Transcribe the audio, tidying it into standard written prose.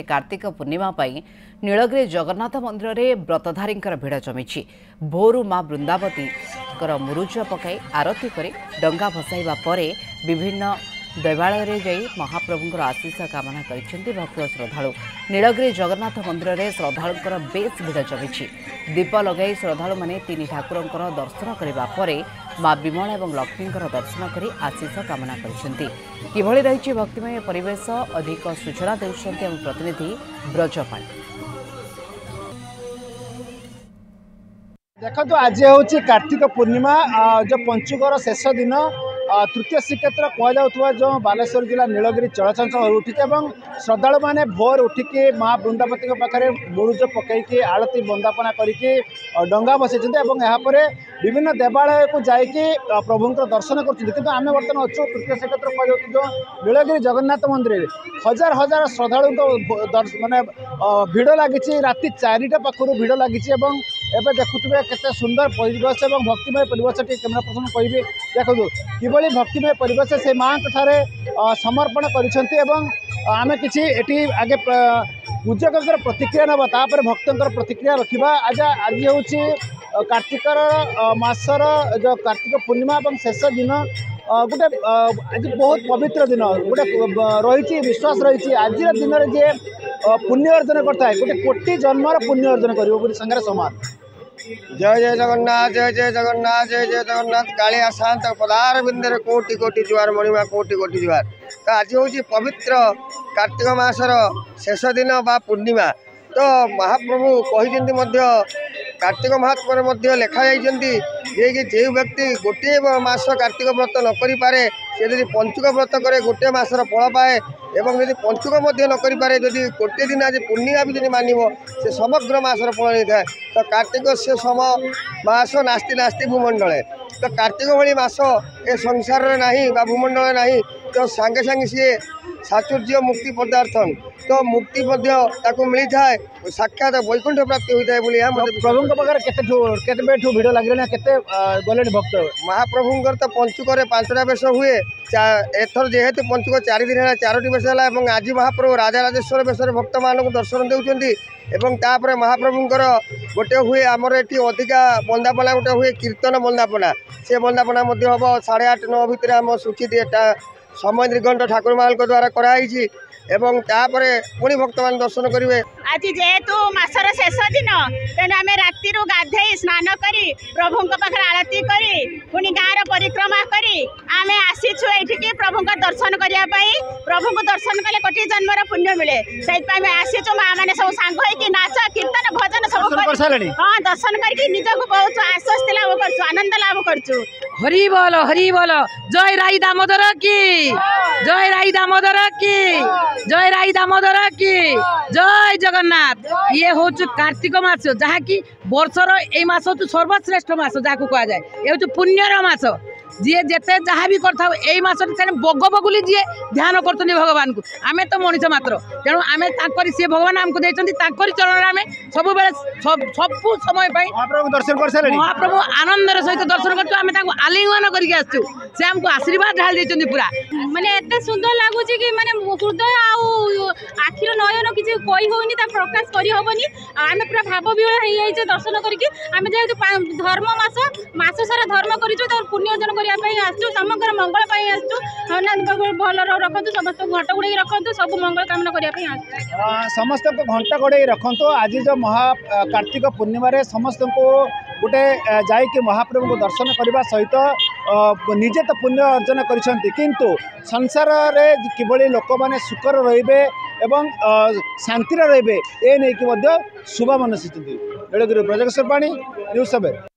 कार्तिक पूर्णिमा नीलगिरी जगन्नाथ मंदिर में व्रतधारी भिड़ जमी भोरू मां बृंदावती मुरुज पकाई आरती कर डंगा भसाइबा परे विभिन्न देवालय जाई महाप्रभुंकर आशीष कामना कर भक्त श्रद्धालु। नीलगिरी जगन्नाथ मंदिर में श्रद्धालुंकर बेस भिड़ जमी दीप लगाई श्रद्धालु माने तीन ठाकुरंकर दर्शन करने पर मां विमला और लक्ष्मी दर्शन कर आशीष कामना कर रही भक्तिमय परिवेश अधिक सूचना देउछन्ति हम प्रतिनिधि ब्रजपाल। देखो आज हूँ कार्तिक पूर्णिमा जो पंचुकर शेष दिन तृतीय श्रीक्षेत्र कहु जो बालेश्वर जिला नीलगिरी चलचंचल उठी श्रद्धालु मैंने भोर उठिकी माँ बृंदावती पाखे मुरुज पकईकि आरती बंदापना करके डंगा बसई यापर विभिन्न देवालय को जाकि प्रभुंर दर्शन करें बर्तमान अच्छु तृतीय श्रीक्षेत्र कहु जो नीलगिरी जगन्नाथ मंदिर हजार हजार श्रद्धालु माने भिड़ लगी राति 4टा पाखु भिड़ लगी एवं देखुए केते सुंदर परिवेश और भक्तिमय परिवेश कैमेरा पर्सन कहि देखो किभली भक्तिमय परिवेश से माँ ठारे समर्पण करें कि आगे पूजक प्रतिक्रिया ना तापर भक्तर प्रतिक्रिया रखा। आज हूँ कार्तिकर मासर जो कार्तिक पूर्णिमा और शेष दिन गोटे आज बहुत पवित्र दिन गोटे रही विश्वास रही आज दिन में जे पुण्य अर्जन करता है गोटे कोटि जन्मर पुण्य अर्जन कर संगे समान। जय जय जगन्नाथ जय जय जगन्नाथ जय जय जगन्नाथ कालिया शांत पदार बिंदे कोटि कोटि जुआर मणिमा कोटि कोटि जुआर। तो आज हूँ पवित्र कार्तिक मासर शेष दिन बा पूर्णिमा। तो महाप्रभु कही कार्तिक महात्मा लेखा जाइए जो व्यक्ति गोटे मास कार्तिक व्रत न करें से यदि पंचुक व्रत करे गोटे मासर फल पाए एवं यदि पंचुक न करें जदि गोटे दिन आज पूर्णिमा भी मानव से समग्र मासर फल नहीं था। तो कार्तिक से सम मास नास्ति नास्ति भूमंडले। तो कार्तिक भली मास ए संसार ना भूमंडल ना तो सांगे सांगे सी साचुर्य मुक्ति पदार्थन तो मुक्ति मिली थाए साक्षात वैकुंठ प्राप्ति होता है। प्रभु पाखे भिड़ लगे गले भक्त महाप्रभुंर तो पंचुक 5टा बेश हुए एथर जेहेतु पंचुक 4 दिन है 4टी बेश है आज महाप्रभु राजा राजेश्वर बेश भक्त मान दर्शन देपर महाप्रभुंर गोटे हुए आमर ये अधिका बंदापना गोटे हुए कीर्तन बंदापना से बंदापना हम 8:30-9 भितर आम सूचित समय निर्घंट ठाकुर माल द्वारा कराई एवं तापर पुणी भक्त मान दर्शन करेंगे। आज जेहेतु मासर शेष दिन तेणु आम राति गाधे स्नान करी प्रभु पाखे आरती करी पुणी गाँव परिक्रमा करी आम आसीचु ये प्रभु दर्शन करने प्रभु को दर्शन कले कोटि जन्मर पुण्य मिले से आसीचु माँ मैंने सब सांग हो नाच कीर्तन भजन सब हाँ दर्शन करके निजक बहुत आश्वस्ति लाभ कर आनंद लाभ कर। हरि बोल जय राई दामोदर की जय राई दामोदर की जय राई दामोदर की जय जगन्नाथ। ये हूँ कार्तिक मास जहाँ कि वर्षर यही मास हूँ सर्वश्रेष्ठ मास जहाँ को कह जाए ये हूँ पुण्यर मास जी जिते जहाँ भी कर बग बगुली जी ध्यान कर भगवान को आम तो मनीष मात्र तेणु आम सी भगवान आमको देकर चरण आम सब सबू समय दर्शन कर महाप्रभु आनंदर सहित दर्शन कर आलिंगन करके आसचु से आमको आशीर्वाद ढाल देते पूरा माने एते सुंदर लगुच कि माने हृदय आखिर नयन किसी कही होनी प्रकाश करहबनी आम पूरा भाव विहल हो दर्शन करके आम जेहेतु धर्म मास सारा धर्म कर पुण्य अर्जन आसचु समग्र मंगल आसचु भल रखु समस्त घंट गुड़ रखु सब मंगल कामना करने समस्त घंटा गड़े रखु। आज जो कार्तिक पूर्णिमा समस्त को गोटे जाकि महाप्रभु को दर्शन करने सहित निजे तो पुण्य अर्जन किंतु संसार में किभली लोक मैंने सुखर रे एवं शांति रे ए नहीं कि शुभ मनसी नीलगिरी ब्रजकिशोर पाणी न्यूज़ 7।